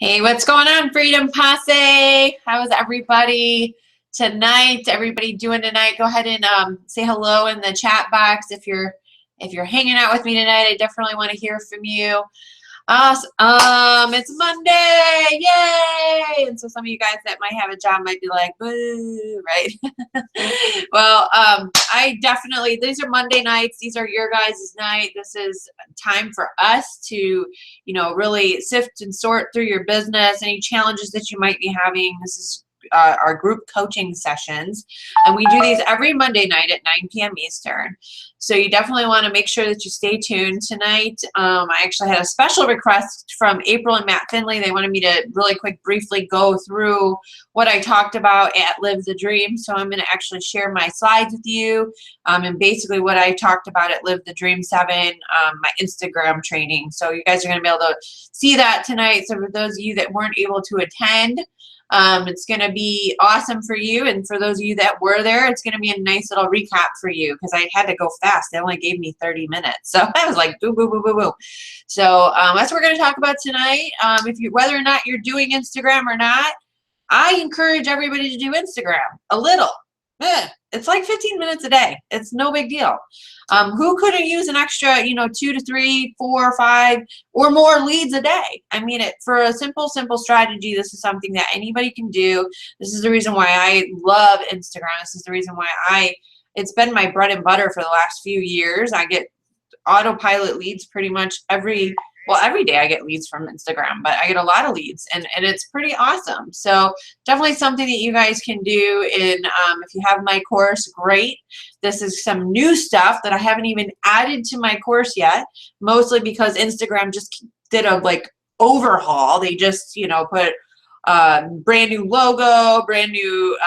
Hey, what's going on, Freedom Posse? How's everybody tonight? Everybody doing tonight? Go ahead and say hello in the chat box if you're hanging out with me tonight. I definitely want to hear from you. Awesome. It's Monday. Yay. And so some of you guys that might have a job might be like, boo, right? Well, I definitely, these are Monday nights. These are your guys' night. This is time for us to, really sift and sort through your business, any challenges that you might be having. This is our group coaching sessions, and we do these every Monday night at 9 p.m. Eastern. So you definitely want to make sure that you stay tuned tonight. I actually had a special request from April and Matt Finley. They wanted me to really briefly go through what I talked about at Live the Dream. So I'm going to actually share my slides with you, and basically what I talked about at Live the Dream 7, my Instagram training. So you guys are going to be able to see that tonight. So for those of you that weren't able to attend, it's going to be awesome for you. And for those of you that were there, it's going to be a nice little recap for you because I had to go fast. They only gave me 30 minutes. So I was like, boo, boo, boo, boo, boo. So that's what we're going to talk about tonight. Whether or not you're doing Instagram or not, I encourage everybody to do Instagram a little. It's like 15 minutes a day. It's no big deal. Who couldn't use an extra, 2 to 3, 4, 5, or more leads a day? I mean, for a simple strategy, this is something that anybody can do. This is the reason why I love Instagram. This is the reason why it's been my bread and butter for the last few years. I get autopilot leads pretty much every day. I get leads from Instagram, but I get a lot of leads, and it's pretty awesome. So definitely something that you guys can do. If you have my course, great. This is some new stuff that I haven't even added to my course yet, mostly because Instagram just did a overhaul. They just put brand new logo, brand new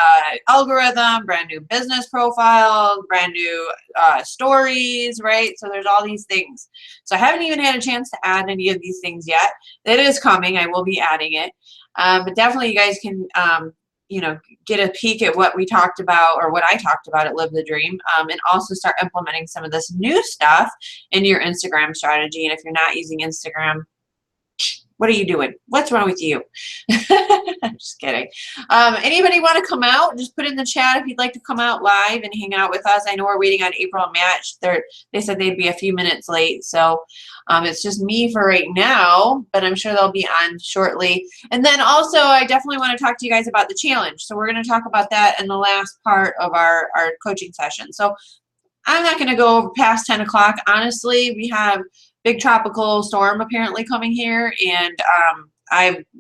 algorithm, brand new business profile, brand new stories, right? So there's all these things. So I haven't even had a chance to add any of these things yet. It is coming. I will be adding it. But definitely you guys can, get a peek at what we talked about or what I talked about at Live the Dream, and also start implementing some of this new stuff in your Instagram strategy. And if you're not using Instagram, what are you doing? What's wrong with you? I'm just kidding. Anybody want to come out? Just put in the chat if you'd like to come out live and hang out with us. I know we're waiting on April and Matt. They said they'd be a few minutes late. So it's just me for right now, but I'm sure they'll be on shortly. And then also, I definitely want to talk to you guys about the challenge. So we're going to talk about that in the last part of our coaching session. So I'm not going to go past 10 o'clock. Honestly, we have big tropical storm apparently coming here, and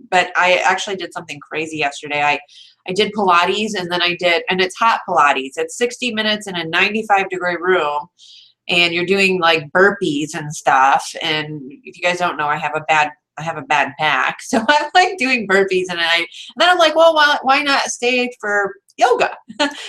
but I actually did something crazy yesterday. I did Pilates, and then and it's hot Pilates. It's 60 minutes in a 95-degree room, and you're doing like burpees and stuff. And if you guys don't know, I have a bad back, so I'm like doing burpees, and then I'm like, well, why not stay for yoga?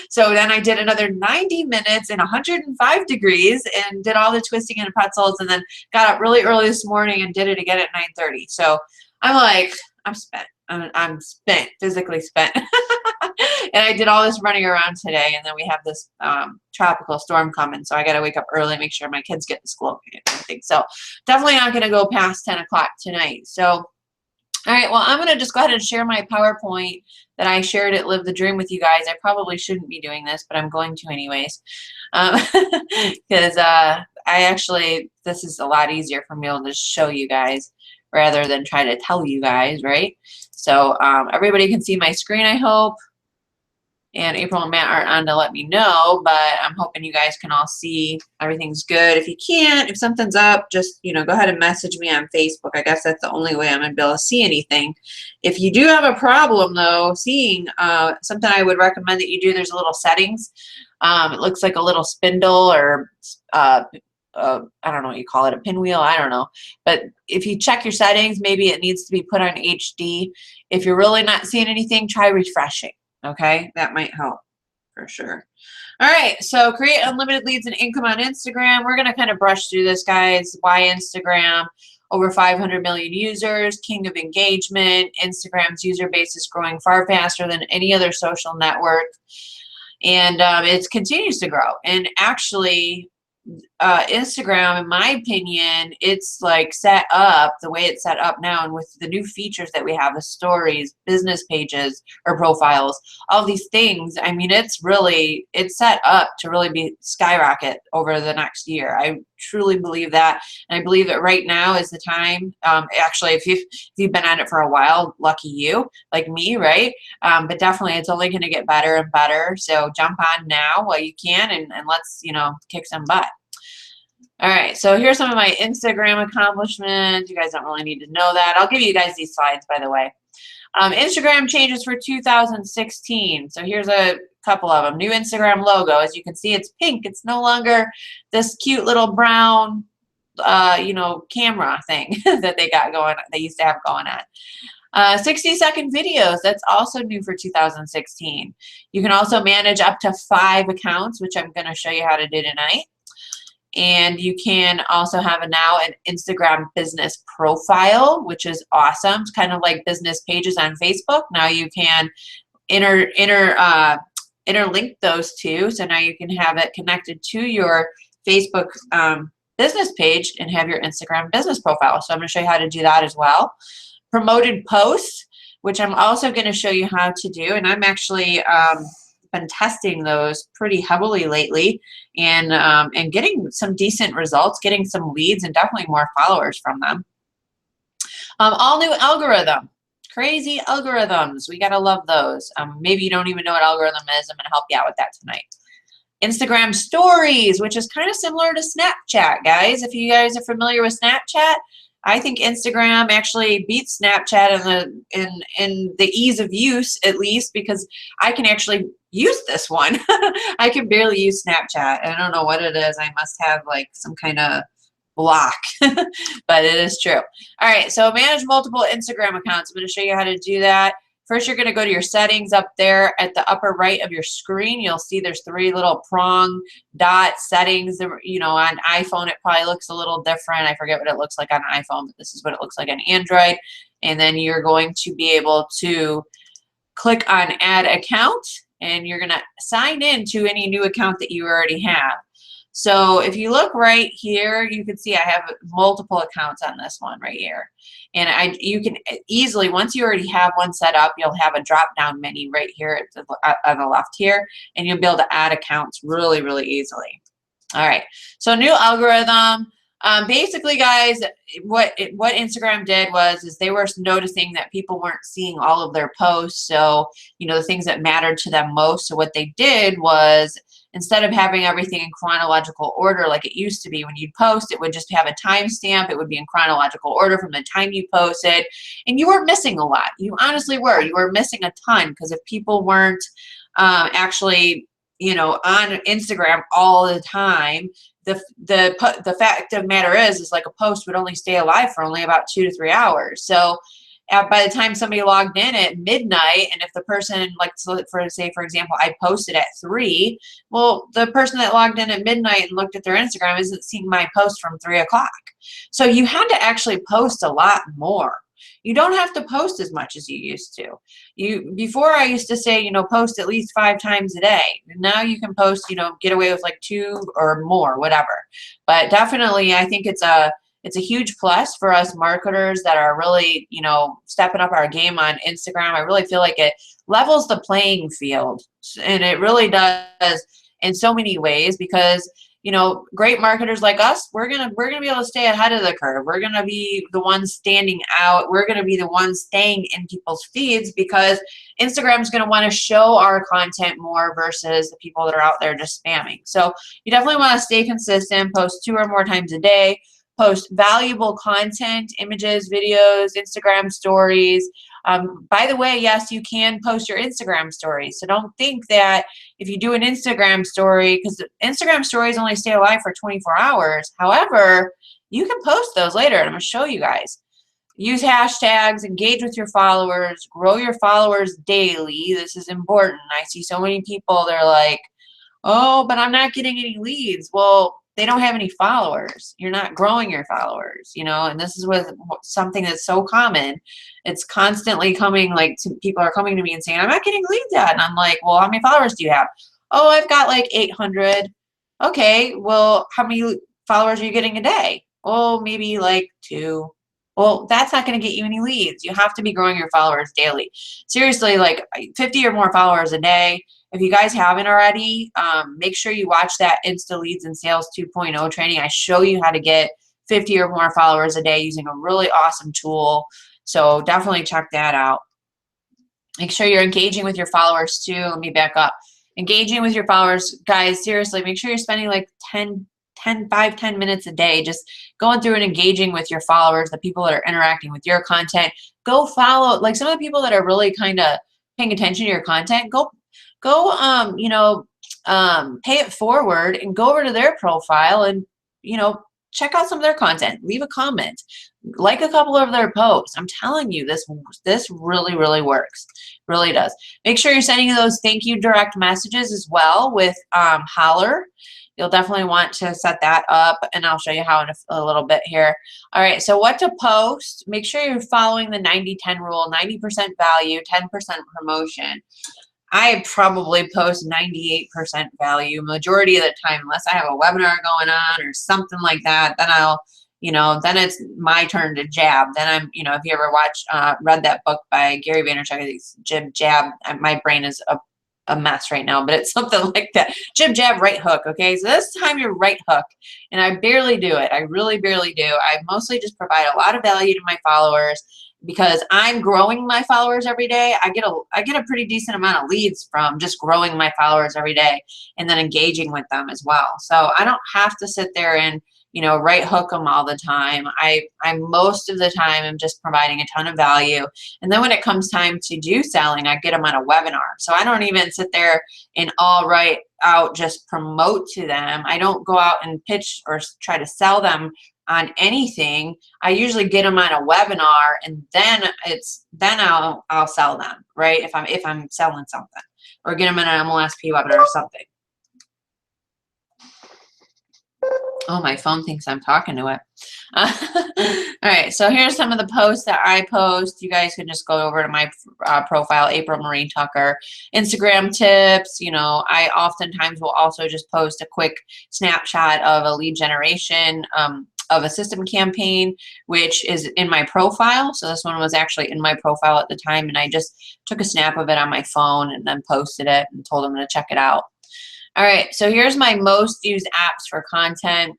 So then I did another 90 minutes in 105 degrees and did all the twisting and pretzels, and then got up really early this morning and did it again at 9:30. So I'm like, I'm spent. I'm spent, physically spent. And I did all this running around today, and then we have this tropical storm coming, so I got to wake up early and make sure my kids get to school and everything. So definitely not going to go past 10 o'clock tonight. So all right, well, I'm going to just go ahead and share my PowerPoint that I shared at Live the Dream with you guys. I probably shouldn't be doing this, but I'm going to anyways. Because this is a lot easier for me to show you guys rather than try to tell you guys, right? So everybody can see my screen, I hope. And April and Matt aren't on to let me know, but I'm hoping you guys can all see everything's good. If you can't, if something's up, just, go ahead and message me on Facebook. I guess that's the only way I'm going to be able to see anything. If you do have a problem, though, seeing, something I would recommend that you do, there's a little settings. It looks like a little spindle or, I don't know what you call it, a pinwheel, I don't know. But if you check your settings, maybe it needs to be put on HD. If you're really not seeing anything, try refreshing. Okay, that might help for sure. All right, so create unlimited leads and income on Instagram. We're going to kind of brush through this, guys. Why Instagram? Over 500 million users, king of engagement. Instagram's user base is growing far faster than any other social network. And it continues to grow. And actually, Instagram, in my opinion, it's like set up the way it's set up now, and with the new features that we have, the stories, business pages or profiles, all these things. I mean, it's set up to really be skyrocket over the next year. I truly believe that, and I believe that right now is the time. Actually, if you've been at it for a while, lucky you, like me, right? But definitely, it's only going to get better and better. So jump on now while you can, and let's kick some butt. All right, so here's some of my Instagram accomplishments. You guys don't really need to know that. I'll give you guys these slides, by the way. Instagram changes for 2016. So here's a couple of them. New Instagram logo. As you can see, it's pink. It's no longer this cute little brown, camera thing that they used to have going on. 60-second videos. That's also new for 2016. You can also manage up to 5 accounts, which I'm going to show you how to do tonight. And you can also have now an Instagram business profile, which is awesome. It's kind of like business pages on Facebook. Now you can interlink those two. So now you can have it connected to your Facebook business page and have your Instagram business profile. So I'm going to show you how to do that as well. Promoted posts, which I'm also going to show you how to do. And I'm actually been testing those pretty heavily lately, and getting some decent results, getting some leads, and definitely more followers from them. All new algorithm, crazy algorithms. We gotta love those. Maybe you don't even know what algorithm is. I'm gonna help you out with that tonight. Instagram stories, which is kind of similar to Snapchat, guys. If you guys are familiar with Snapchat, I think Instagram actually beats Snapchat in the ease of use, at least, because I can actually use this one. I can barely use Snapchat. I don't know what it is. I must have like some kind of block, but it is true. All right, so manage multiple Instagram accounts. I'm going to show you how to do that. First, you're going to go to your settings up there at the upper right of your screen. You'll see there's 3 little prong dot settings. On iPhone, it probably looks a little different. I forget what it looks like on iPhone, but this is what it looks like on Android. And then you're going to be able to click on Add Account, and you're going to sign in to any new account that you already have. So if you look right here, you can see I have multiple accounts on this one right here. And you can easily, once you already have one set up, you'll have a drop-down menu right here on the left here, and you'll be able to add accounts really, really easily. All right, so new algorithm. Basically, guys, what Instagram did is they were noticing that people weren't seeing all of their posts, so, the things that mattered to them most. So what they did was, instead of having everything in chronological order like it used to be, when you'd post, it would just have a timestamp. It would be in chronological order from the time you posted, and you were missing a lot. You honestly were. You were missing a ton, because if people weren't actually, on Instagram all the time, the fact of the matter is like a post would only stay alive for only about 2 to 3 hours. So by the time somebody logged in at midnight, and if the person, for example, I posted at 3, well, the person that logged in at midnight and looked at their Instagram isn't seeing my post from 3 o'clock. So you had to actually post a lot more. You don't have to post as much as you used to. Before I used to say, post at least 5 times a day. Now you can post, get away with like 2 or more, whatever. But definitely, I think it's a huge plus for us marketers that are really, stepping up our game on Instagram. I really feel like it levels the playing field, and it really does in so many ways, because great marketers like us, we're gonna be able to stay ahead of the curve. We're gonna be the ones standing out. We're gonna be the ones staying in people's feeds, because Instagram's gonna want to show our content more versus the people that are out there just spamming. So you definitely want to stay consistent, post 2 or more times a day, post valuable content, images, videos, Instagram stories. By the way, yes, you can post your Instagram stories. So don't think that if you do an Instagram story, because Instagram stories only stay alive for 24 hours. However, you can post those later, and I'm going to show you guys. Use hashtags, engage with your followers, grow your followers daily. This is important. I see so many people, they're like, oh, but I'm not getting any leads. Well, they don't have any followers. You're not growing your followers, and this is with something that's so common. It's constantly coming, people are coming to me and saying, I'm not getting leads yet. And I'm like, well, how many followers do you have? Oh, I've got like 800. Okay, well, how many followers are you getting a day? Oh, maybe like 2. Well, that's not going to get you any leads. You have to be growing your followers daily. Seriously, like 50 or more followers a day. If you guys haven't already, make sure you watch that Insta Leads and Sales 2.0 training. I show you how to get 50 or more followers a day using a really awesome tool. So definitely check that out. Make sure you're engaging with your followers too. Let me back up. Engaging with your followers, guys, seriously, make sure you're spending like 10 minutes a day just going through and engaging with your followers, the people that are interacting with your content. Go follow, like some of the people that are really kind of paying attention to your content, pay it forward and go over to their profile and, check out some of their content, leave a comment, like a couple of their posts. I'm telling you, this really, really works. Really does. Make sure you're sending those thank you direct messages as well with Holler. You'll definitely want to set that up, and I'll show you how in a little bit here. All right, so what to post. Make sure you're following the 90-10 rule, 90% value, 10% promotion. I probably post 98% value majority of the time, unless I have a webinar going on or something like that. Then then it's my turn to jab. Then I'm, if you ever read that book by Gary Vaynerchuk, it's Jib Jab. My brain is a mess right now, but it's something like that. Jib Jab, right hook. Okay, so this time you're right hook, and I barely do it. I really barely do. I mostly just provide a lot of value to my followers. Because I'm growing my followers every day, I get a pretty decent amount of leads from just growing my followers every day and then engaging with them as well. So I don't have to sit there and right hook them all the time. I most of the time am just providing a ton of value. And then when it comes time to do selling, I get them on a webinar. So I don't even sit there and all right out just promote to them. I don't go out and pitch or try to sell them on anything. I usually get them on a webinar, and then I'll sell them, right? If I'm selling something, or get them in an MLSP webinar or something. Oh, my phone thinks I'm talking to it. All right, so here's some of the posts that I post. You guys can just go over to my profile, April Marie Tucker. Instagram tips, I oftentimes will also just post a quick snapshot of a lead generation of a system campaign, which is in my profile. So this one was actually in my profile at the time, and I just took a snap of it on my phone and then posted it and told them to check it out. All right, so here's my most used apps for content.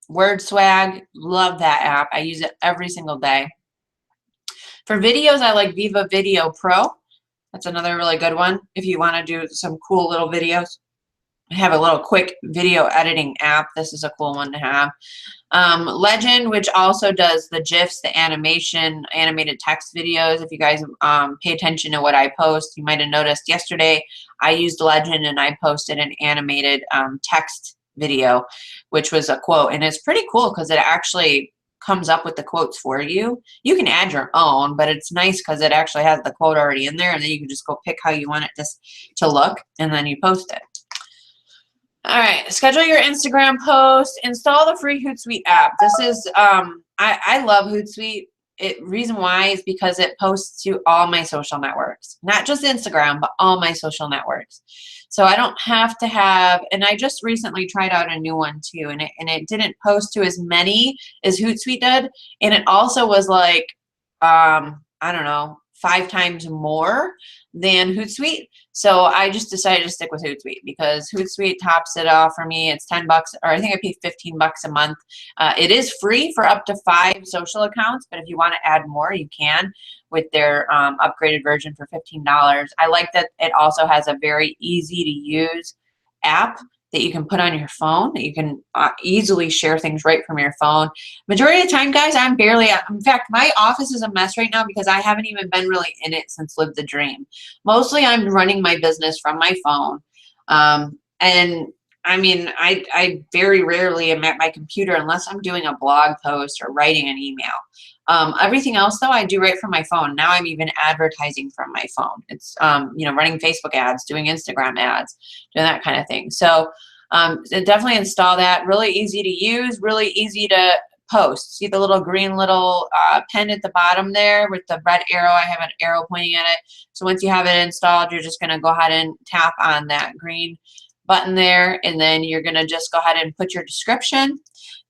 WordSwag, love that app. I use it every single day. For videos, I like Viva Video Pro. That's another really good one if you want to do some cool little videos. I have a little quick video editing app. This is a cool one to have. Legend, which also does the GIFs, the animated text videos. If you guys pay attention to what I post, you might have noticed yesterday I used Legend and I posted an animated text video, which was a quote. And it's pretty cool because it actually comes up with the quotes for you. You can add your own, but it's nice because it actually has the quote already in there, and then you can just go pick how you want it to look, and then you post it. All right, schedule your Instagram post. Install the free Hootsuite app. This is, I love Hootsuite. Reason why is because it posts to all my social networks, not just Instagram, but all my social networks. So I don't have to have, and I just recently tried out a new one too, and it didn't post to as many as Hootsuite did, and it also was like, I don't know, 5 times more than Hootsuite. So I just decided to stick with Hootsuite because Hootsuite tops it off for me. It's $10, or I think I pay $15 a month. It is free for up to 5 social accounts, but if you want to add more, you can with their upgraded version for $15. I like that it also has a very easy to use app that you can put on your phone, that you can easily share things right from your phone. Majority of the time, guys, I'm barely, in fact, my office is a mess right now because I haven't even been really in it since Live the Dream. Mostly I'm running my business from my phone. And I mean, I very rarely am at my computer unless I'm doing a blog post or writing an email. Everything else, though, I do right from my phone. Now I'm even advertising from my phone. It's, running Facebook ads, doing Instagram ads, doing that kind of thing. So definitely install that. Really easy to use, really easy to post. See the little green pen at the bottom there with the red arrow? I have an arrow pointing at it. So once you have it installed, you're just going to go ahead and tap on that green button there, and then you're going to just go ahead and put your description.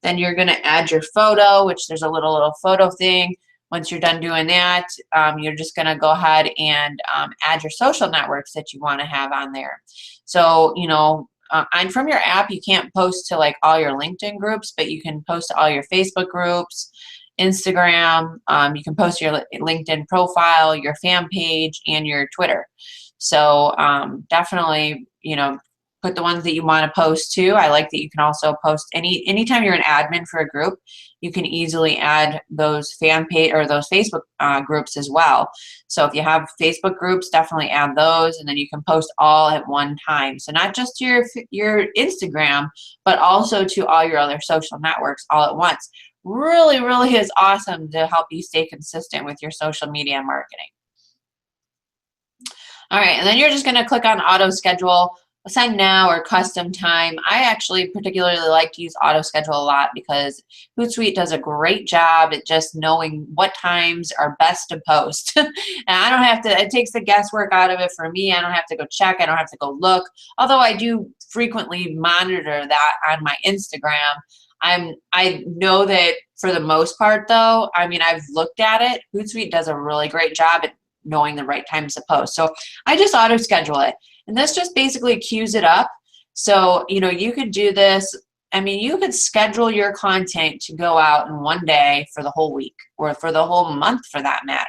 Then you're going to add your photo, which there's a little photo thing. Once you're done doing that, you're just going to go ahead and add your social networks that you want to have on there. So, you know, and from your app, you can't post to like all your LinkedIn groups, but you can post to all your Facebook groups, Instagram. You can post your LinkedIn profile, your fan page, and your Twitter. So definitely, you know, put the ones that you want to post to. I like that you can also post anytime you're an admin for a group, you can easily add those fan page or those Facebook groups as well. So if you have Facebook groups, definitely add those, and then you can post all at one time. So not just to your Instagram, but also to all your other social networks all at once. Really, really is awesome to help you stay consistent with your social media marketing. All right, and then you're just going to click on auto schedule, send now, or custom time. I actually particularly like to use auto schedule a lot because Hootsuite does a great job at just knowing what times are best to post. And I don't have to, it takes the guesswork out of it for me. I don't have to go check, I don't have to go look. Although I do frequently monitor that on my Instagram. I know that for the most part though, I mean, I've looked at it. Hootsuite does a really great job at knowing the right times to post. So I just auto schedule it. And this just basically queues it up. So, you know, you could do this. I mean, you could schedule your content to go out in one day for the whole week or for the whole month for that matter.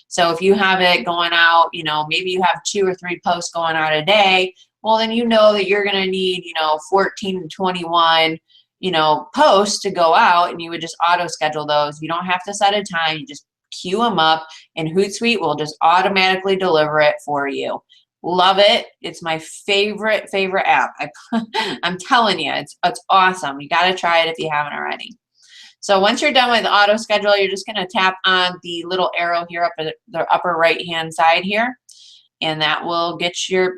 So if you have it going out, you know, maybe you have 2 or 3 posts going out a day, well, then you know that you're going to need, you know, 14 to 21, you know, posts to go out, and you would just auto schedule those. You don't have to set a time. You just queue them up, and Hootsuite will just automatically deliver it for you. Love it. It's my favorite app. I'm telling you, it's awesome. You got to try it if you haven't already. So once you're done with auto schedule, you're just going to tap on the little arrow here up at the upper right hand side here, and that will get your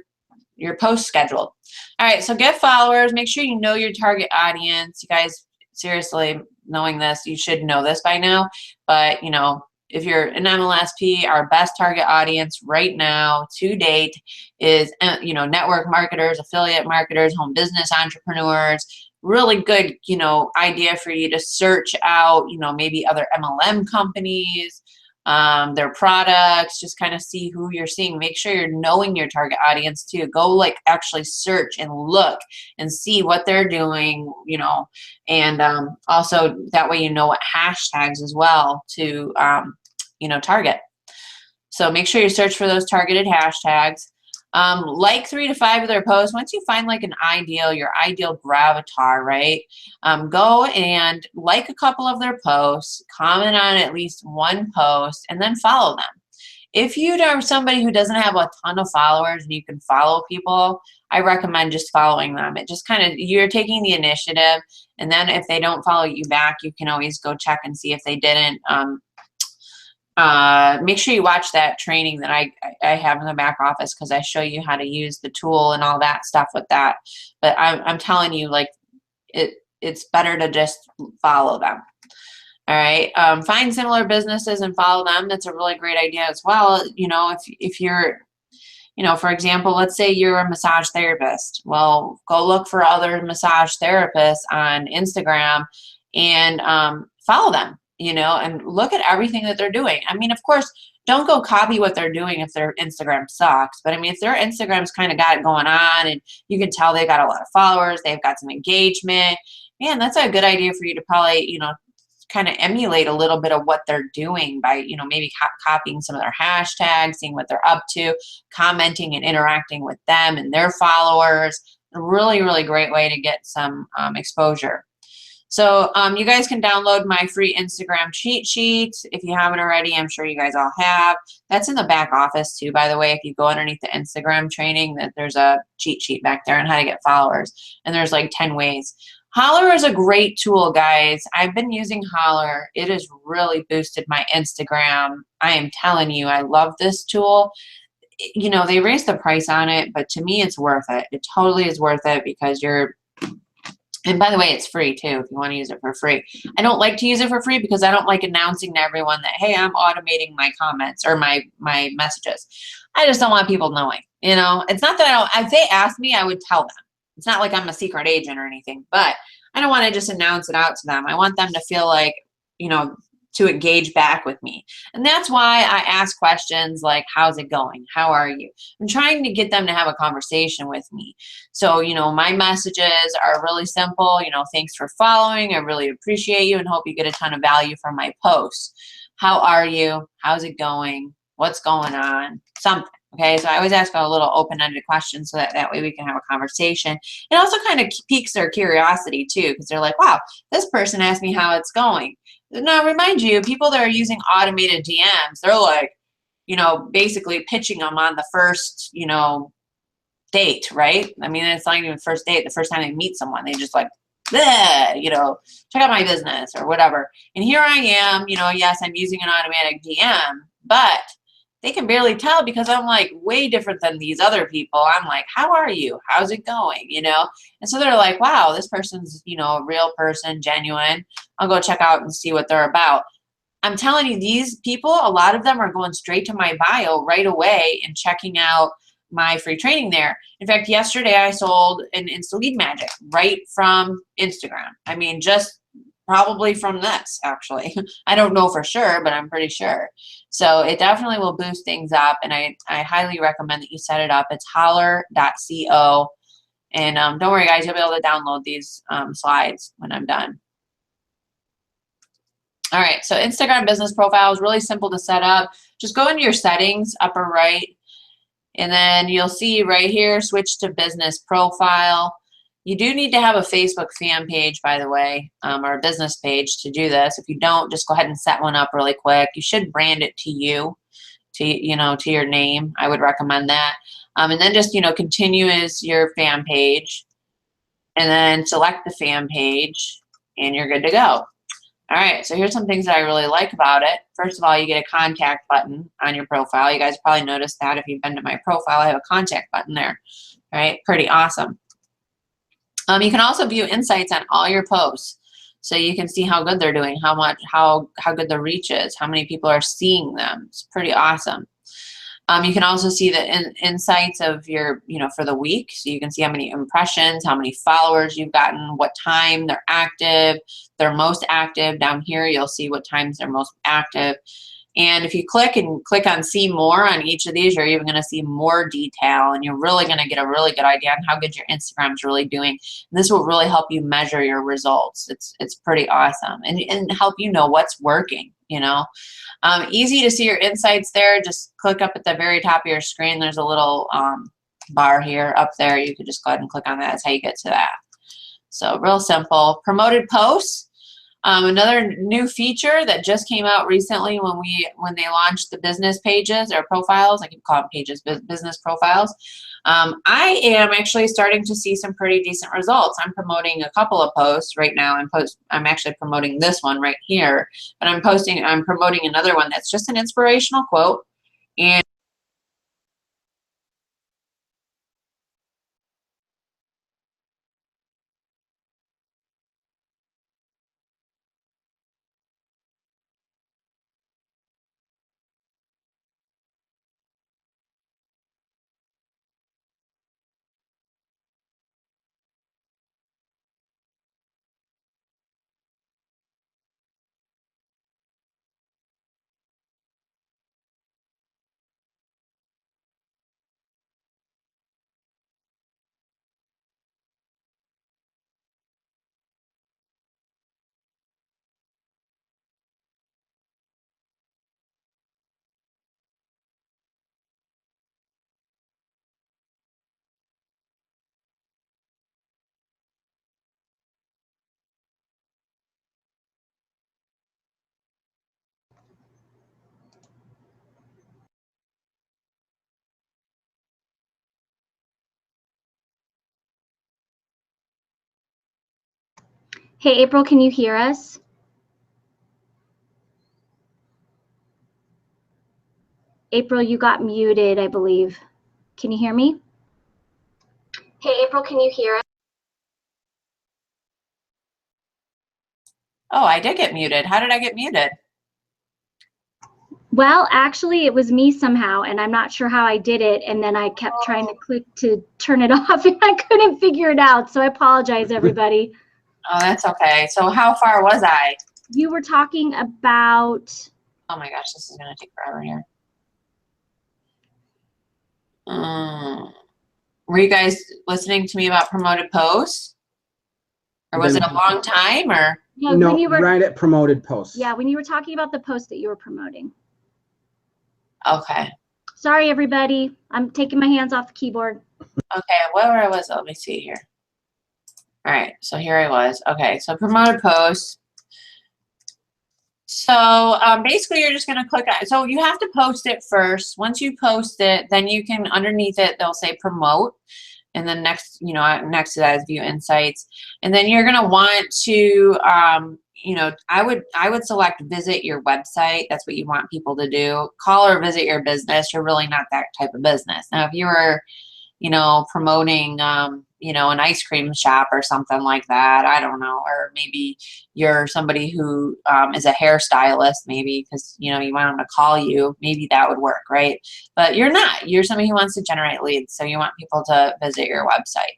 post scheduled. All right, so get followers. Make sure you know your target audience. You guys, seriously, knowing this, you should know this by now, but you know, if you're an MLSP, our best target audience right now to date is, you know, network marketers, affiliate marketers, home business entrepreneurs. Really good, you know, idea for you to search out, you know, maybe other MLM companies, their products, just kind of see who you're seeing. Make sure you're knowing your target audience too. Go like actually search and look and see what they're doing, you know, and also that way you know what hashtags as well to you know, target. So make sure you search for those targeted hashtags. Like 3 to 5 of their posts. Once you find like your ideal gravatar, right? Go and like a couple of their posts, comment on at least one post, and then follow them. If you are somebody who doesn't have a ton of followers and you can follow people, I recommend just following them. It just kind of, you're taking the initiative, and then if they don't follow you back, you can always go check and see if they didn't. Make sure you watch that training that I have in the back office, because I show you how to use the tool and all that stuff with that. But I'm telling you, like, it's better to just follow them. All right. Find similar businesses and follow them. That's a really great idea as well. You know, if you're, you know, for example, let's say you're a massage therapist. Well, go look for other massage therapists on Instagram and follow them. You know, and look at everything that they're doing. I mean, of course, don't go copy what they're doing if their Instagram sucks. But I mean, if their Instagram's kind of got it going on and you can tell they've got a lot of followers, they've got some engagement, man, that's a good idea for you to probably, you know, kind of emulate a little bit of what they're doing by, you know, maybe copying some of their hashtags, seeing what they're up to, commenting and interacting with them and their followers. A really, really great way to get some exposure. So you guys can download my free Instagram cheat sheet if you haven't already. I'm sure you guys all have. That's in the back office too, by the way. If you go underneath the Instagram training, that there's a cheat sheet back there on how to get followers. And there's like 10 ways. Holler is a great tool, guys. I've been using Holler. It has really boosted my Instagram. I am telling you, I love this tool. You know, they raised the price on it, but to me, it's worth it. It totally is worth it because you're, and by the way, it's free too if you want to use it for free. I don't like to use it for free because I don't like announcing to everyone that, hey, I'm automating my comments or my messages. I just don't want people knowing, you know. It's not that I don't, if they ask me, I would tell them. It's not like I'm a secret agent or anything, but I don't want to just announce it out to them. I want them to feel like, you know, to engage back with me. And that's why I ask questions like, how's it going? How are you? I'm trying to get them to have a conversation with me. So, you know, my messages are really simple. You know, thanks for following. I really appreciate you and hope you get a ton of value from my posts. How are you? How's it going? What's going on? Something. Okay, so I always ask a little open-ended question so that way we can have a conversation. It also kind of piques their curiosity too, because they're like, wow, this person asked me how it's going. Now, remind you, people that are using automated DMs, they're like, you know, basically pitching them on the first, you know, date, right? I mean, it's not even first date. The first time they meet someone, they just like, bleh, you know, check out my business or whatever. And here I am, you know, yes, I'm using an automatic DM, but they can barely tell because I'm like way different than these other people. I'm like, how are you? How's it going? You know? And so they're like, wow, this person's, you know, a real person, genuine. I'll go check out and see what they're about. I'm telling you, these people, a lot of them are going straight to my bio right away and checking out my free training there. In fact, yesterday I sold an Insta Lead Magic right from Instagram. I mean, just probably from this, actually. I don't know for sure, but I'm pretty sure. So it definitely will boost things up, and I highly recommend that you set it up. It's holler.co. And don't worry, guys, you'll be able to download these slides when I'm done. All right, so Instagram business profile is really simple to set up. Just go into your settings, upper right, and then you'll see right here, switch to business profile. You do need to have a Facebook fan page, by the way, or a business page to do this. If you don't, just go ahead and set one up really quick. You should brand it to you, to your name. I would recommend that. And then just, continue as your fan page, and then select the fan page, and you're good to go. All right, so here's some things that I really like about it. First of all, you get a contact button on your profile. You guys probably noticed that if you've been to my profile, I have a contact button there. All right, pretty awesome. You can also view insights on all your posts, so you can see how good they're doing, how good the reach is, how many people are seeing them. It's pretty awesome. You can also see the insights of your, for the week. So you can see how many impressions, how many followers you've gotten, what time they're active. They're most active. Down here, you'll see what times they're most active. And if you click on see more on each of these, you're even going to see more detail, and you're really going to get a really good idea on how good your Instagram's really doing. And this will really help you measure your results. It's pretty awesome, and help you know what's working, Easy to see your insights there. Just click up at the very top of your screen. There's a little bar here up there. You could just go ahead and click on that. That's how you get to that. So real simple. Promoted posts. Another new feature that just came out recently when they launched the business pages or profiles. I can call them pages, business profiles. I am actually starting to see some pretty decent results. I'm promoting a couple of posts right now. I'm actually promoting this one right here, but I'm promoting another one that's just an inspirational quote. And Hey, April, can you hear us? April, you got muted, I believe. Can you hear me? Hey, April, can you hear us? oh, I did get muted. How did I get muted? Well, actually, it was me somehow, and I'm not sure how I did it. And then I kept trying to click to turn it off, and I couldn't figure it out. So I apologize, everybody. Oh, that's okay. So how far was I? You were talking about. Oh my gosh, this is going to take forever here. Were you guys listening to me about promoted posts? Or was it a long time or? No, when you were, right at promoted posts. Yeah, when you were talking about the post that you were promoting. Okay. Sorry, everybody. I'm taking my hands off the keyboard. Okay, where I was, let me see here. All right, so here I was. Okay, so promoted posts. So basically you're just gonna click on, so you have to post it first. Once you post it, then you can, underneath it, they'll say promote. And then next, you know, next to that is view insights. And then you're gonna want to, you know, I would select visit your website. That's what you want people to do. Call or visit your business. You're really not that type of business. Now, if you were, you know, promoting, you know, an ice cream shop or something like that, I don't know, or maybe you're somebody who is a hairstylist, maybe because, you know, you want them to call you, maybe that would work, right? But you're not. You're somebody who wants to generate leads, so you want people to visit your website.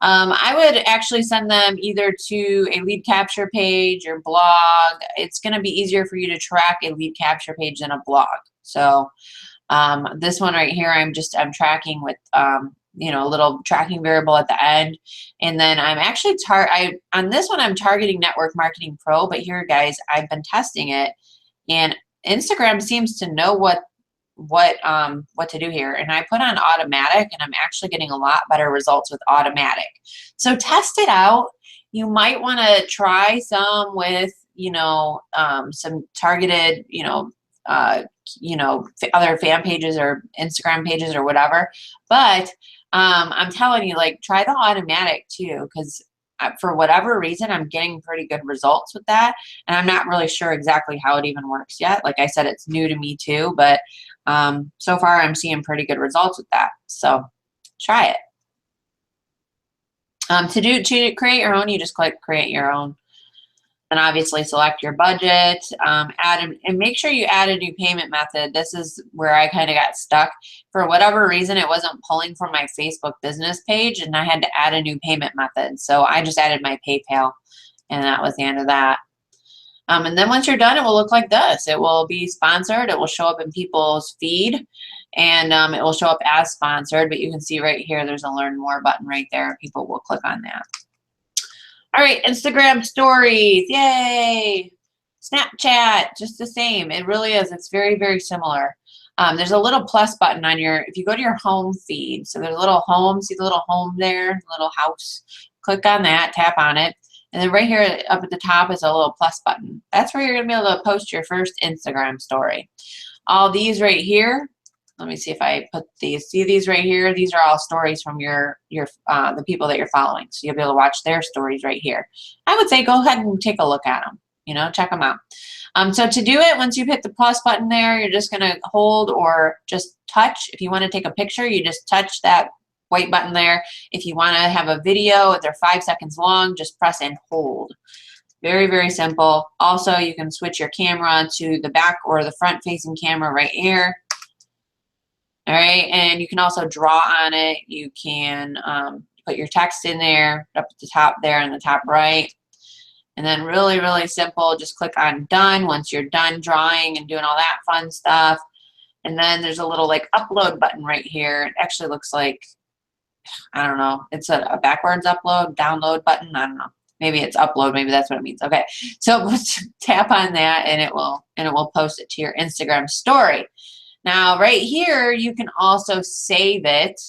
I would actually send them either to a lead capture page or blog. It's going to be easier for you to track a lead capture page than a blog. So this one right here, I'm tracking with, you know, a little tracking variable at the end. And then I'm actually, on this one, I'm targeting Network Marketing Pro, but here, guys, I've been testing it and Instagram seems to know what to do here. And I put on automatic and I'm actually getting a lot better results with automatic. So test it out. You might want to try some with, you know, some targeted, you know, other fan pages or Instagram pages or whatever. But I'm telling you, like, try the automatic too, because for whatever reason, I'm getting pretty good results with that. And I'm not really sure exactly how it even works yet. Like I said, it's new to me too, but so far I'm seeing pretty good results with that. So try it. To create your own, you just click create your own. And obviously select your budget, and make sure you add a new payment method. This is where I kind of got stuck. For whatever reason, it wasn't pulling from my Facebook business page and I had to add a new payment method. So I just added my PayPal and that was the end of that. And then once you're done, it will look like this. It will be sponsored. It will show up in people's feed and it will show up as sponsored, but you can see right here, there's a learn more button right there. People will click on that. All right, Instagram stories, yay. Snapchat, just the same. It really is. It's very, very similar. There's a little plus button on if you go to your home feed, so there's a little home, see the little home there, little house. Click on that, tap on it. And then right here up at the top is a little plus button. That's where you're gonna be able to post your first Instagram story. All these right here, let me see if I put these. See these right here? These are all stories from the people that you're following. So you'll be able to watch their stories right here. I would say go ahead and take a look at them. You know, check them out. So to do it, once you hit the plus button there, you're just gonna hold or just touch. If you want to take a picture, you just touch that white button there. If you want to have a video, if they're 5 seconds long, just press and hold. Very, very simple. Also, you can switch your camera to the back or the front facing camera right here. All right, and you can also draw on it. You can put your text in there up at the top there in the top right. And then really, really simple, just click on done once you're done drawing and doing all that fun stuff. And then there's a little like upload button right here. It actually looks like, I don't know, it's a backwards upload, download button. I don't know. Maybe it's upload, maybe that's what it means. Okay, so tap on that and it will post it to your Instagram story. Now, right here, you can also save it,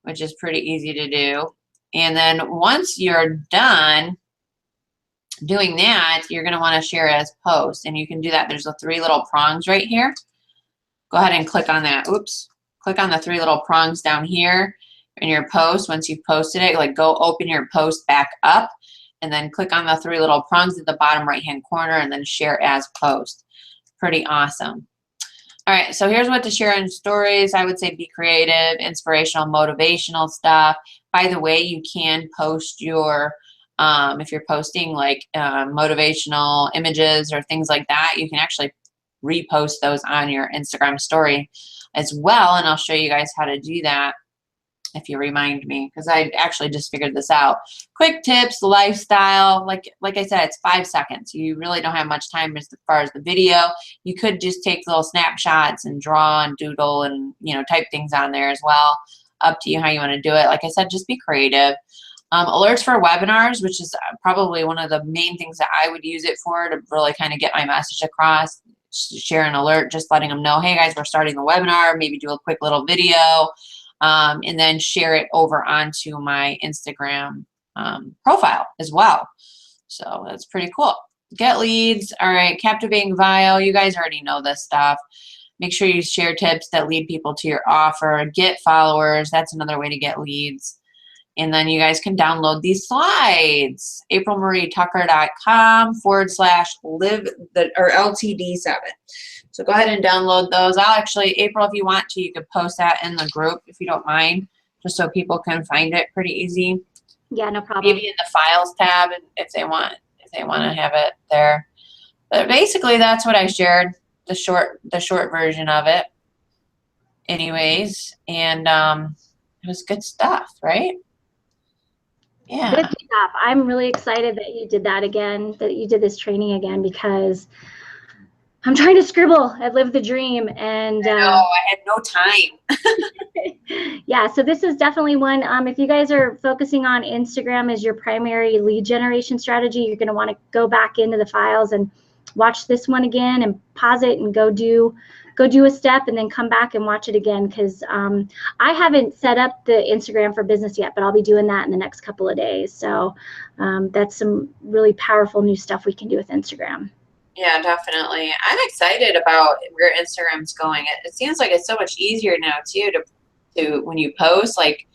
which is pretty easy to do. And then once you're done doing that, you're going to want to share as post. And you can do that. There's the 3 little prongs right here. Go ahead and click on that. Oops. Click on the 3 little prongs down here in your post. Once you've posted it, like go open your post back up. And then click on the 3 little prongs at the bottom right-hand corner and then share as post. Pretty awesome. All right, so here's what to share in stories. I would say be creative, inspirational, motivational stuff. By the way, you can post your, if you're posting like motivational images or things like that, you can actually repost those on your Instagram story as well. And I'll show you guys how to do that if you remind me, because I actually just figured this out. Quick tips, lifestyle, like I said, it's 5 seconds. You really don't have much time as far as the video. You could just take little snapshots and draw and doodle and, you know, type things on there as well. Up to you how you want to do it. Like I said, just be creative. Alerts for webinars, which is probably one of the main things that I would use it for, to really kind of get my message across. Share an alert, just letting them know, hey guys, we're starting the webinar. Maybe do a quick little video. And then share it over onto my Instagram profile as well. So that's pretty cool. Get leads. All right, captivating bio. You guys already know this stuff. Make sure you share tips that lead people to your offer. Get followers. That's another way to get leads. And then you guys can download these slides. aprilmariettucker.com/LTD7. So go ahead and download those. I'll actually, April, if you want to, you could post that in the group if you don't mind, just so people can find it pretty easy. Yeah, no problem. Maybe in the files tab if they want to have it there. But basically that's what I shared, the short version of it. Anyways, and it was good stuff, right? Yeah. Good stuff. I'm really excited that you did that again, that you did this training again, because I'm trying to scribble. I've lived the dream, and I know, I had no time. yeah, so this is definitely one. If you guys are focusing on Instagram as your primary lead generation strategy, you're going to want to go back into the files and watch this one again and pause it and go do a step and then come back and watch it again, because I haven't set up the Instagram for business yet, but I'll be doing that in the next couple of days. So that's some really powerful new stuff we can do with Instagram. Yeah, definitely. I'm excited about where Instagram's going. It seems like it's so much easier now too to when you post, like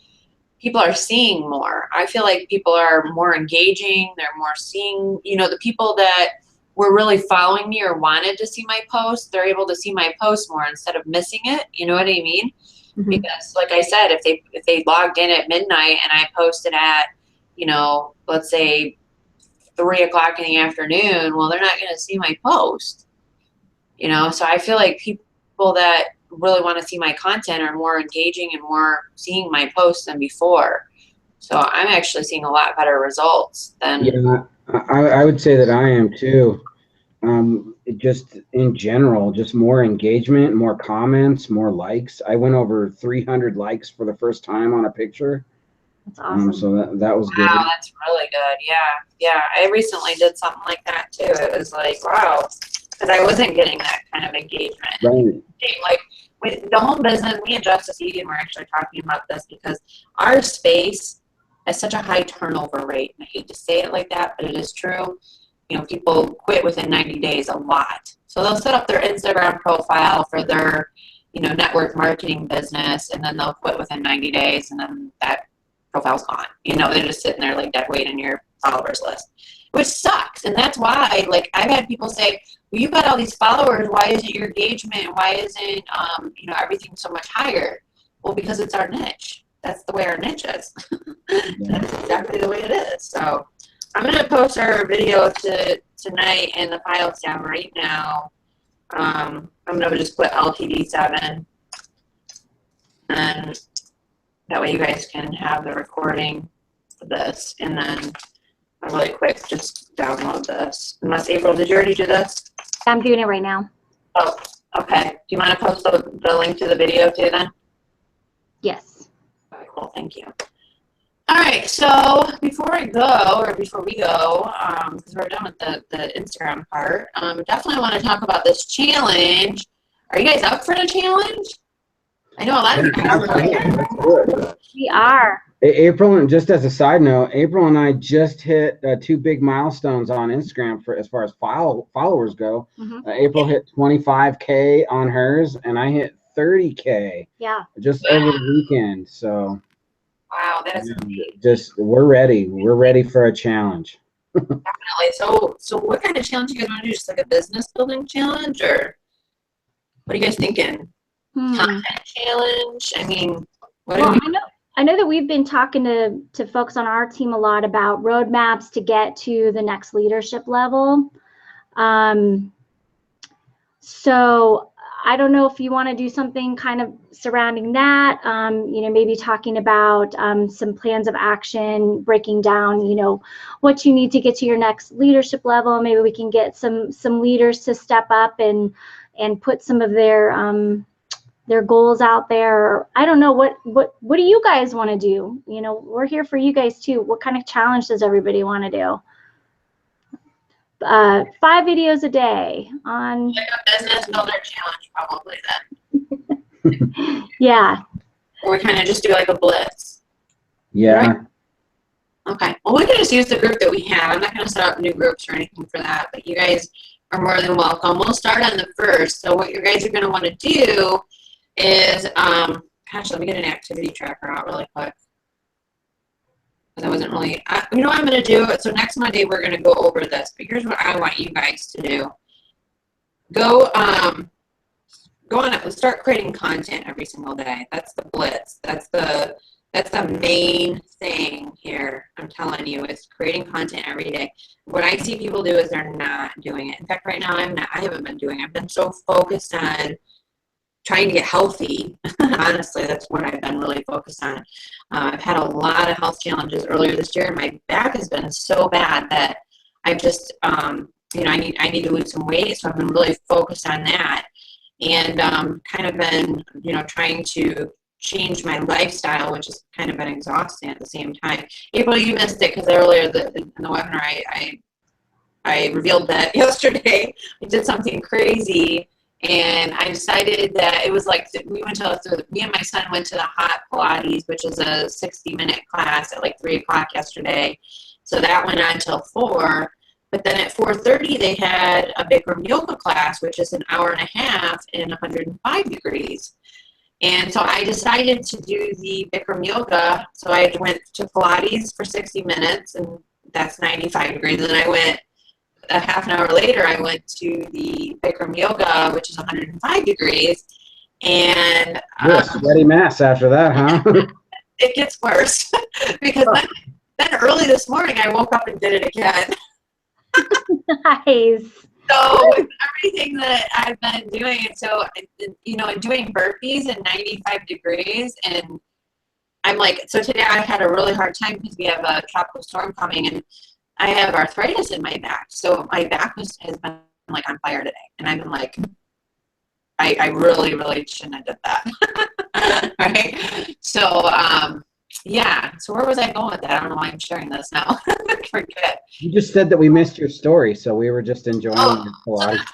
people are seeing more. I feel like people are more engaging. They're more seeing, you know, the people that were really following me or wanted to see my post, they're able to see my post more instead of missing it. You know what I mean? Mm-hmm. Because like I said, if they logged in at midnight and I posted at, you know, let's say 3 o'clock in the afternoon, well, they're not going to see my post, you know? So I feel like people that really want to see my content are more engaging and more seeing my posts than before. So I'm actually seeing a lot better results than. Yeah, I would say that I am too. Just in general, just more engagement, more comments, more likes. I went over 300 likes for the first time on a picture. That's awesome. So that was good. Wow, that's really good. Yeah. I recently did something like that too. It was like, wow, because I wasn't getting that kind of engagement. Right. Like with the home business, me and Justice Egan were actually talking about this because our space has such a high turnover rate. And I hate to say it like that, but it is true. You know, people quit within 90 days a lot. So they'll set up their Instagram profile for their, you know, network marketing business, and then they'll quit within 90 days, and then that profile's gone. You know, they're just sitting there like dead weight in your followers list, which sucks. And that's why, like, I've had people say, well, you've got all these followers, why isn't your engagement, why isn't, you know, everything so much higher? Well, because it's our niche. That's the way our niche is. That's exactly the way it is. So I'm going to post our video tonight in the files tab right now. I'm going to just put LTD7, and that way you guys can have the recording of this, and then really quick, just download this. Unless, April, did you already do this? I'm doing it right now. Oh, okay. Do you mind to post the link to the video too then? Yes. Okay, cool, thank you. All right, so before we go, because we're done with the Instagram part, definitely want to talk about this challenge. Are you guys up for the challenge? I know a lot of people are. We are. April, and just as a side note, April and I just hit 2 big milestones on Instagram for as far as followers go. Mm-hmm. April hit 25K on hers, and I hit 30K. Yeah. Just over the weekend. So. Wow, that is amazing. Just we're ready. We're ready for a challenge. Definitely. So what kind of challenge you guys want to do? Just like a business building challenge, or what are you guys thinking? Content challenge? I mean, what well, I know that we've been talking to folks on our team a lot about roadmaps to get to the next leadership level. So I don't know if you want to do something kind of surrounding that, you know, maybe talking about some plans of action, breaking down, you know, what you need to get to your next leadership level. Maybe we can get some leaders to step up and put some of their goals out there. I don't know, what do you guys want to do? You know, we're here for you guys too. What kind of challenge does everybody want to do? 5 videos a day on like a business builder challenge, probably then. Yeah. Or we kind of just do like a blitz. Yeah. Right? Okay. Well, we can just use the group that we have. I'm not going to set up new groups or anything for that, but you guys are more than welcome. We'll start on the 1st. So what you guys are going to want to do is, gosh, let me get an activity tracker out really quick. Because I wasn't really, you know what I'm going to do? So next Monday, we're going to go over this. But here's what I want you guys to do. Go on it. Start creating content every single day. That's the blitz. That's the main thing here. I'm telling you, is creating content every day. What I see people do is they're not doing it. In fact, right now, I haven't been doing it. I've been so focused on trying to get healthy. Honestly, that's what I've been really focused on. I've had a lot of health challenges earlier this year, and my back has been so bad that I've just, you know, I need to lose some weight. So I've been really focused on that, and kind of been, you know, trying to change my lifestyle, which has kind of been exhausting at the same time. April, you missed it because earlier in the webinar, I revealed that yesterday I did something crazy. And I decided that it was like, me and my son went to the hot Pilates, which is a 60-minute class at like 3 o'clock yesterday. So that went on till 4. But then at 4:30, they had a Bikram yoga class, which is an hour and a half in 105 degrees. And so I decided to do the Bikram yoga. So I went to Pilates for 60 minutes, and that's 95 degrees. And then I went a half an hour later, I went to the Bikram yoga, which is 105 degrees, and You're a sweaty mess after that, huh? it gets worse because then early this morning I woke up and did it again. Nice. So with everything that I've been doing, so you know, doing burpees at 95 degrees, and I'm like, so today I had a really hard time because we have a tropical storm coming, and I have arthritis in my back. So my back has been like on fire today. And I've been like, I really, really shouldn't have did that. Right? So, yeah. So where was I going with that? I don't know why I'm sharing this now. I forget. You just said that we missed your story, so we were just enjoying your Pilates.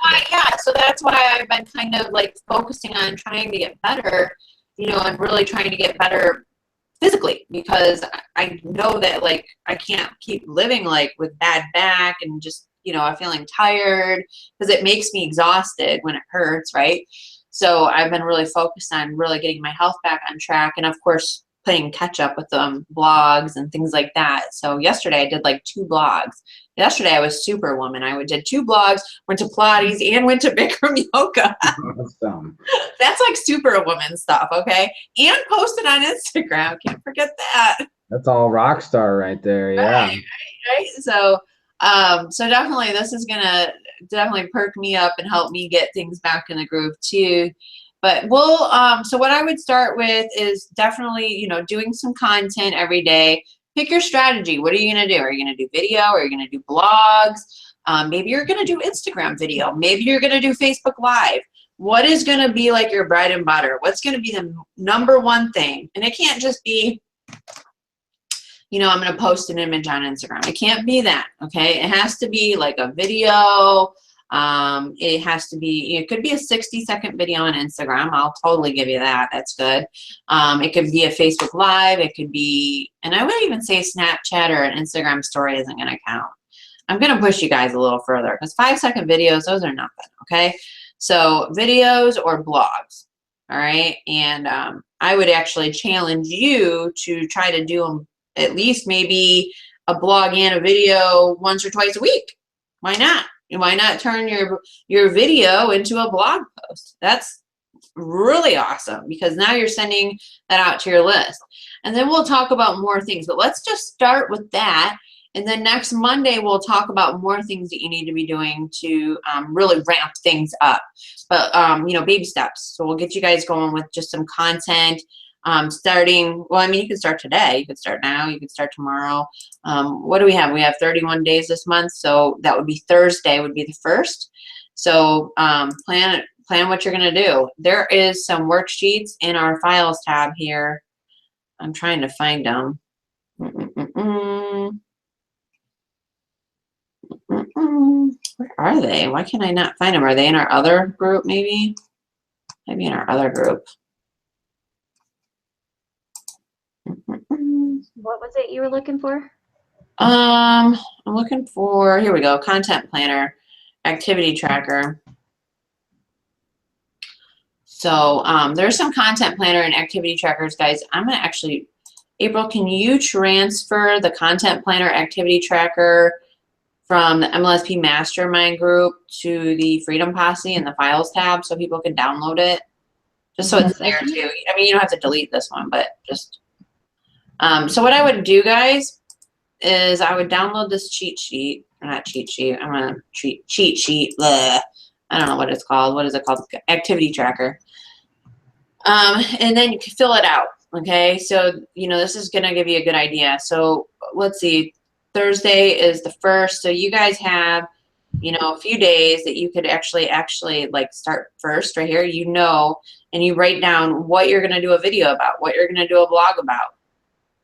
So that's why I've been kind of like focusing on trying to get better, you know, and really trying to get better physically, because I know that like I can't keep living like with bad back and just, you know, I'm feeling tired, because it makes me exhausted when it hurts, right? So I've been really focused on really getting my health back on track, and of course playing catch up with blogs and things like that. So yesterday I did like 2 blogs. Yesterday I was Superwoman. I did 2 blogs, went to Pilates, and went to Bikram yoga. Awesome. That's like Superwoman stuff, okay? And posted on Instagram. Can't forget that. That's all rock star right there. Yeah. Right. So, so definitely this is gonna definitely perk me up and help me get things back in the groove too. But we'll, so what I would start with is definitely, you know, doing some content every day. Pick your strategy. What are you going to do? Are you going to do video? Are you going to do blogs? Maybe you're going to do Instagram video. Maybe you're going to do Facebook Live. What is going to be like your bread and butter? What's going to be the #1 thing? And it can't just be, you know, I'm going to post an image on Instagram. It can't be that, okay? It has to be like a video. It has to be, it could be a 60-second video on Instagram. I'll totally give you that. That's good. It could be a Facebook Live. It could be, and I would even say Snapchat or an Instagram story isn't going to count. I'm going to push you guys a little further, because 5-second videos, those are nothing. Okay. So videos or blogs. All right. And, I would actually challenge you to try to do them at least maybe a blog and a video once or twice a week. Why not? Why not turn your video into a blog post? That's really awesome, because now you're sending that out to your list. And then we'll talk about more things, but let's just start with that. And then next Monday, we'll talk about more things that you need to be doing to really ramp things up. but you know, baby steps. So we'll get you guys going with just some content. Starting, well, I mean, you can start today, you can start now, you can start tomorrow. What do we have? We have 31 days this month, so that would be Thursday would be the 1st. So plan what you're going to do. There is some worksheets in our files tab here. I'm trying to find them. Where are they? Why can I not find them? Are they in our other group maybe? Maybe in our other group. What was it you were looking for? I'm looking for, here we go, content planner, activity tracker. So there's some content planner and activity trackers, guys. I'm gonna actually, April, can you transfer the content planner activity tracker from the MLSP Mastermind group to the Freedom Posse in the Files tab so people can download it? Just so it's there too. I mean, you don't have to delete this one, but just, so what I would do, guys, is I would download this cheat sheet, or not cheat sheet, I'm gonna cheat sheet, bleh. I don't know what it's called. What is it called? Activity tracker. And then you can fill it out, okay? So, you know, this is gonna give you a good idea. So let's see, Thursday is the 1st, so you guys have, you know, a few days that you could actually like start first right here, you know, and you write down what you're gonna do a video about, what you're gonna do a blog about.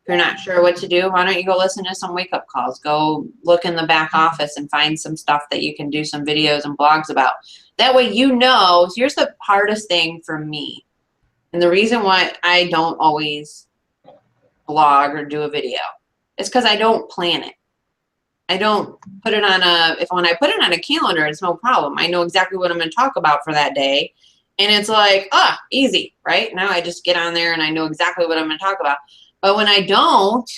If you're not sure what to do, why don't you go listen to some wake-up calls? Go look in the back office and find some stuff that you can do some videos and blogs about. That way you know. Here's the hardest thing for me. And the reason why I don't always blog or do a video is because I don't plan it. I don't put it on when I put it on a calendar, it's no problem. I know exactly what I'm going to talk about for that day. And it's like, easy, right? Now I just get on there and I know exactly what I'm going to talk about. But when I don't,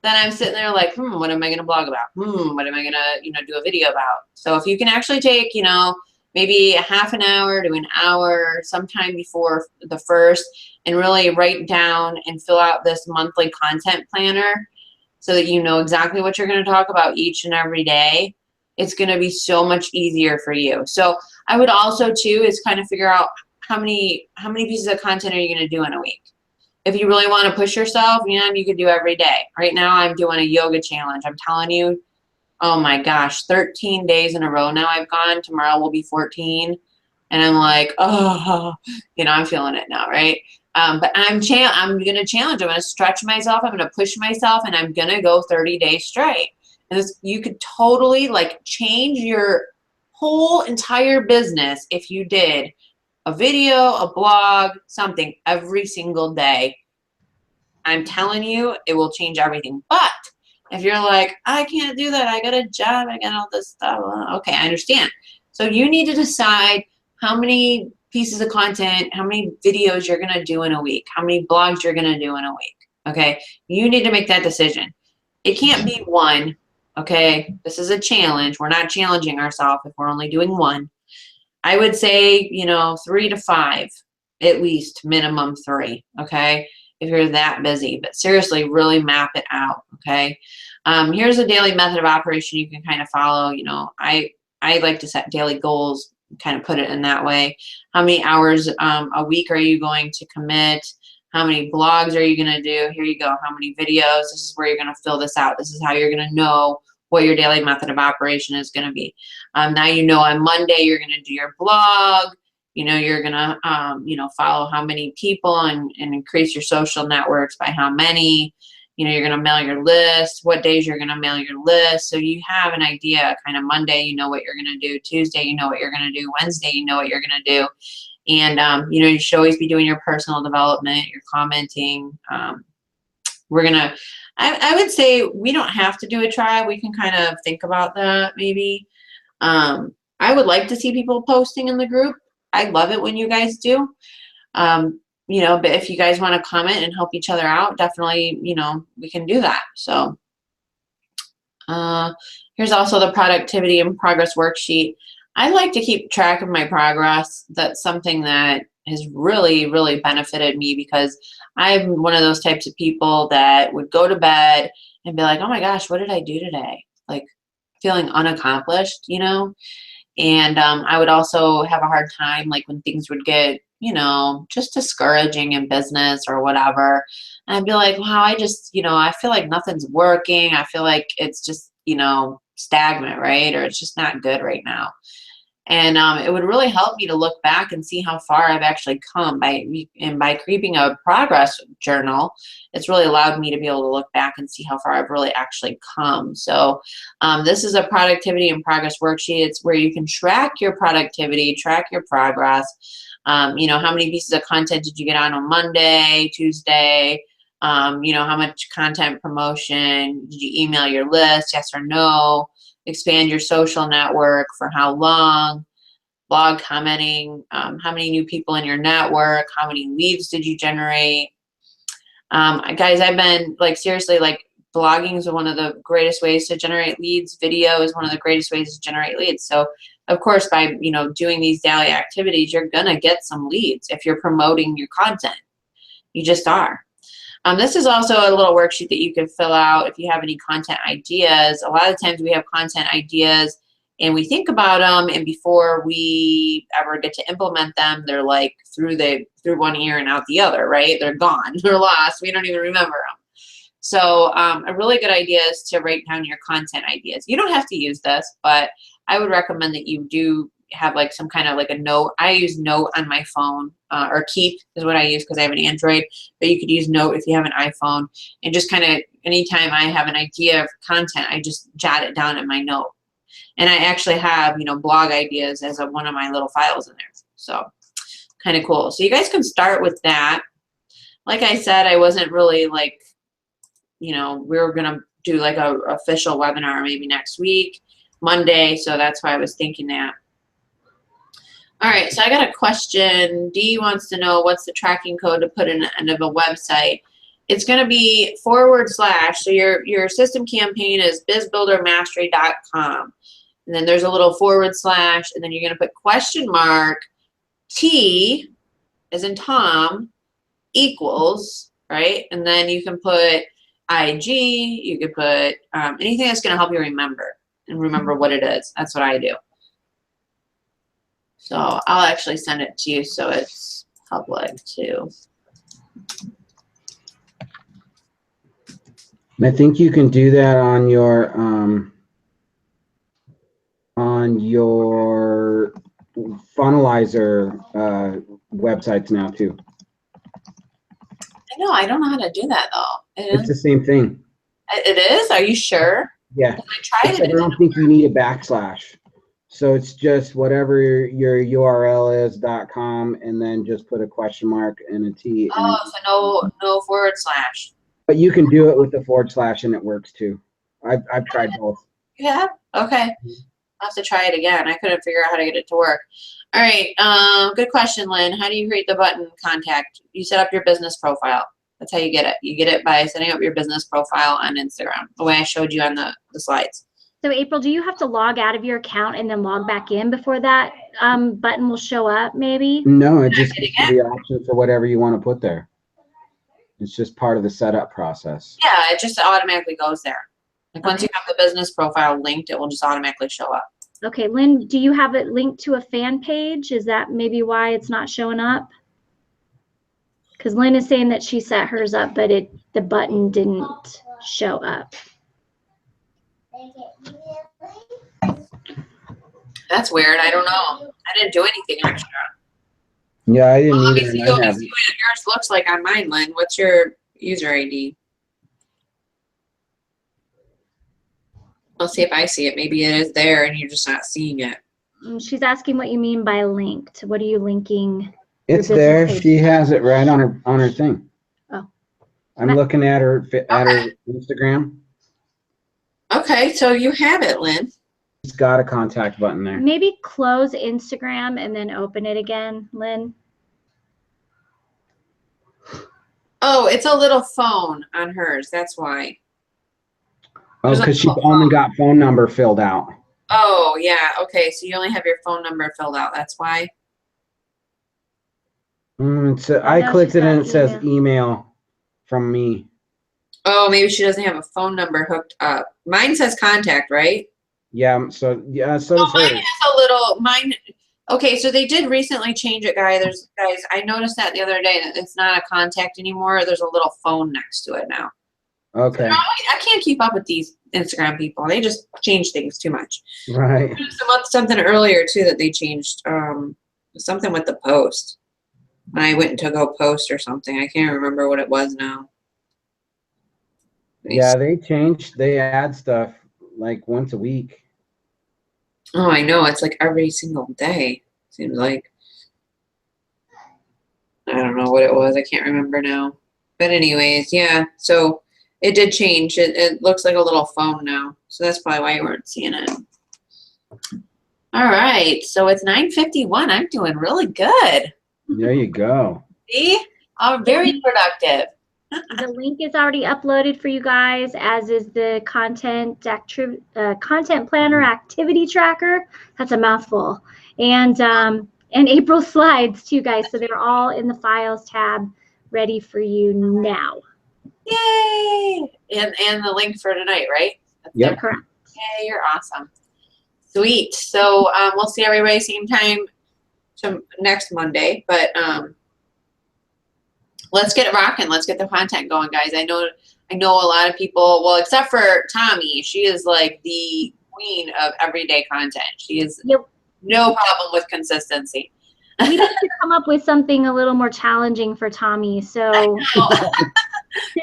then I'm sitting there like, what am I going to blog about? What am I going to, you know, do a video about? So if you can actually take, you know, maybe a half an hour to an hour sometime before the 1st and really write down and fill out this monthly content planner so that you know exactly what you're going to talk about each and every day, it's going to be so much easier for you. So I would also too is kind of figure out how many pieces of content are you going to do in a week. If you really want to push yourself, you know, you could do every day. Right now I'm doing a yoga challenge. I'm telling you, oh my gosh, 13 days in a row now I've gone. Tomorrow will be 14. And I'm like, oh, you know, I'm feeling it now, right? But I'm going to challenge. I'm going to stretch myself. I'm going to push myself, and I'm going to go 30 days straight. And this, you could totally like change your whole entire business if you did a video, a blog, something every single day. I'm telling you, it will change everything. But if you're like, I can't do that, I got a job, I got all this stuff. Okay, I understand. So you need to decide how many pieces of content, how many videos you're going to do in a week, how many blogs you're going to do in a week. Okay, you need to make that decision. It can't be one. Okay, this is a challenge. We're not challenging ourselves if we're only doing one. I would say, you know, 3 to 5, at least minimum 3, okay, if you're that busy. But seriously, really map it out, okay? Here's a daily method of operation you can kind of follow. You know, I like to set daily goals, kind of put it in that way. How many hours a week are you going to commit? How many blogs are you going to do? Here you go. How many videos? This is where you're going to fill this out. This is how you're going to know what your daily method of operation is going to be. Now you know on Monday you're going to do your blog. You know you're going to you know, follow how many people and increase your social networks by how many. You know, you're going to mail your list. What days you're going to mail your list. So you have an idea. Kind of Monday, you know what you're going to do. Tuesday, you know what you're going to do. Wednesday, you know what you're going to do. And you know, you should always be doing your personal development. You're commenting. We're gonna, I would say we don't have to do a tribe. We can kind of think about that maybe. I would like to see people posting in the group. I love it when you guys do. You know, but if you guys want to comment and help each other out, definitely, you know, we can do that. So here's also the productivity and progress worksheet. I like to keep track of my progress. That's something that has really, really benefited me because I'm one of those types of people that would go to bed and be like, oh my gosh, what did I do today? Like feeling unaccomplished, you know? And I would also have a hard time, like when things would get, you know, just discouraging in business or whatever. And I'd be like, wow, I just, you know, I feel like nothing's working. I feel like it's just, you know, stagnant, right? Or it's just not good right now. And it would really help me to look back and see how far I've actually come by keeping a progress journal. It's really allowed me to be able to look back and see how far I've really actually come. So this is a productivity and progress worksheet. It's where you can track your productivity, track your progress. You know, how many pieces of content did you get on Monday, Tuesday? You know, how much content promotion? Did you email your list? Yes or no? Expand your social network for how long? Blog commenting, how many new people in your network? How many leads did you generate? Guys, I've been like, seriously, like blogging is one of the greatest ways to generate leads. Video is one of the greatest ways to generate leads. So of course, by, you know, doing these daily activities, you're gonna get some leads if you're promoting your content. You just are. This is also a little worksheet that you can fill out if you have any content ideas. A lot of times we have content ideas and we think about them, and before we ever get to implement them, they're like through one ear and out the other, right? They're gone, they're lost. We don't even remember them. So a really good idea is to write down your content ideas. You don't have to use this, but I would recommend that you do have like some kind of like a note. I use Note on my phone, or Keep is what I use because I have an Android, but you could use Note if you have an iPhone, and just kind of anytime I have an idea of content, I just jot it down in my note. And I actually have, you know, blog ideas as one of my little files in there. So kind of cool. So you guys can start with that. Like I said, I wasn't really like, you know, we were going to do like a official webinar maybe next week, Monday. So that's why I was thinking that. All right, so I got a question. Dee wants to know what's the tracking code to put in the end of a website. It's going to be / so your system campaign is bizbuildermastery.com. And then there's a little / and then you're going to put T as in Tom equals, right? And then you can put IG, you could put anything that's going to help you remember what it is. That's what I do. So I'll actually send it to you so it's public too. I think you can do that on your funnelizer websites now too. I know, I don't know how to do that though. It's the same thing. It is? Are you sure? Yeah. I tried it. I don't think you need a /. So it's just whatever your URL is .com, and then just put a question mark and a T. Oh, so no /. But you can do it with the / and it works too. I've tried both. Yeah. Okay. I'll have to try it again. I couldn't figure out how to get it to work. All right. Good question, Lynn. How do you create the button contact? You set up your business profile. That's how you get it. You get it by setting up your business profile on Instagram, the way I showed you on the slides. So April, do you have to log out of your account and then log back in before that button will show up maybe? No, it just gives you the option for whatever you want to put there. It's just part of the setup process. Yeah, it just automatically goes there. Like once you have the business profile linked, it will just automatically show up. Okay, Lynn, do you have it linked to a fan page? Is that maybe why it's not showing up? Because Lynn is saying that she set hers up, but the button didn't show up. That's weird. I don't know. I didn't do anything extra. Yeah, I didn't either. See what yours looks like on mine, Lynn. What's your user ID? I'll see if I see it. Maybe it is there and you're just not seeing it. She's asking what you mean by linked. What are you linking? It's there. She has it right on her thing. Oh. I'm looking at her Instagram. Okay, so you have it, Lynn. It's got a contact button there. Maybe close Instagram and then open it again, Lynn. Oh, it's a little phone on hers. That's why. Oh, because she only got phone number filled out. Oh, yeah. Okay, so you only have your phone number filled out. That's why. I clicked it and it says email from me. Oh, maybe she doesn't have a phone number hooked up. Mine says contact, right? Yeah, so yeah, so No, does mine hers. is a little mine. Okay, so they did recently change it, guys. I noticed that the other day that it's not a contact anymore. There's a little phone next to it now. Okay. So I can't keep up with these Instagram people. They just change things too much. Right. Something earlier too that they changed. Something with the post. I went to go post or something. I can't remember what it was now. Yeah, they add stuff like once a week. Oh, I know. It's like every single day. Seems like. I don't know what it was. I can't remember now. But anyways, yeah. So it did change. It looks like a little phone now. So that's probably why you weren't seeing it. All right. So it's 9:51. I'm doing really good. There you go. See? I'm very productive. The link is already uploaded for you guys, as is the content planner activity tracker. That's a mouthful. And April's slides too, guys. So they're all in the files tab, ready for you now. Yay! And the link for tonight, right? Yep. Correct. Yay, you're awesome. Sweet. So we'll see everybody same time next Monday. But let's get it rocking. Let's get the content going, guys. I know a lot of people, well, except for Tommy, she is like the queen of everyday content. She is no problem with consistency. We need to come up with something a little more challenging for Tommy. So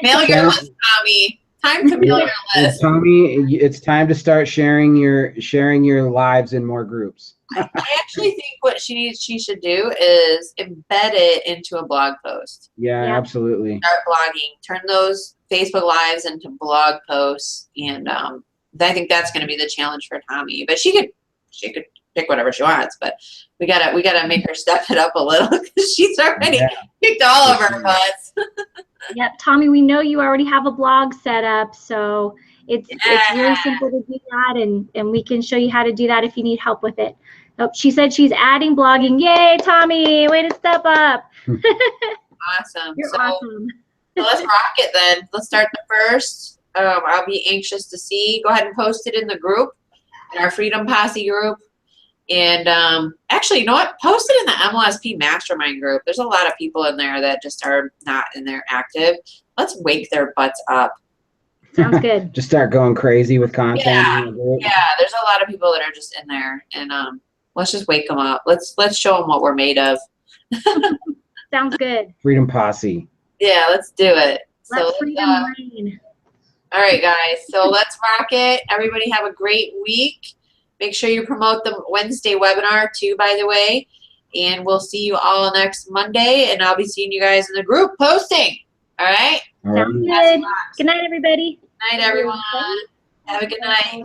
mail your list, Tommy. Time to mail your list. Tommy, it's time to start sharing your lives in more groups. I actually think what she should do is embed it into a blog post. Yeah, absolutely. Start blogging. Turn those Facebook Lives into blog posts, and I think that's going to be the challenge for Tommy. But she could pick whatever she wants. But we gotta make her step it up a little because she's already kicked all of her butts. Yep, Tommy, we know you already have a blog set up, so it's really simple to do that, and we can show you how to do that if you need help with it. Oh, she said she's adding blogging. Yay, Tommy! Way to step up. Awesome. You're so awesome. let's rock it then. Let's start the first. I'll be anxious to see. Go ahead and post it in the group, in our Freedom Posse group. And actually, you know what? Post it in the MLSP Mastermind group. There's a lot of people in there that just are not in there active. Let's wake their butts up. Sounds good. Just start going crazy with content. Yeah, there's a lot of people that are just in there, and let's just wake them up. Let's show them what we're made of. Sounds good. Freedom Posse. Yeah, let's do it. Let freedom reign. All right, guys. So let's rock it. Everybody have a great week. Make sure you promote the Wednesday webinar too, by the way. And we'll see you all next Monday. And I'll be seeing you guys in the group posting. All right? Sounds good. Good night, everybody. Good night, everyone. Have a good night.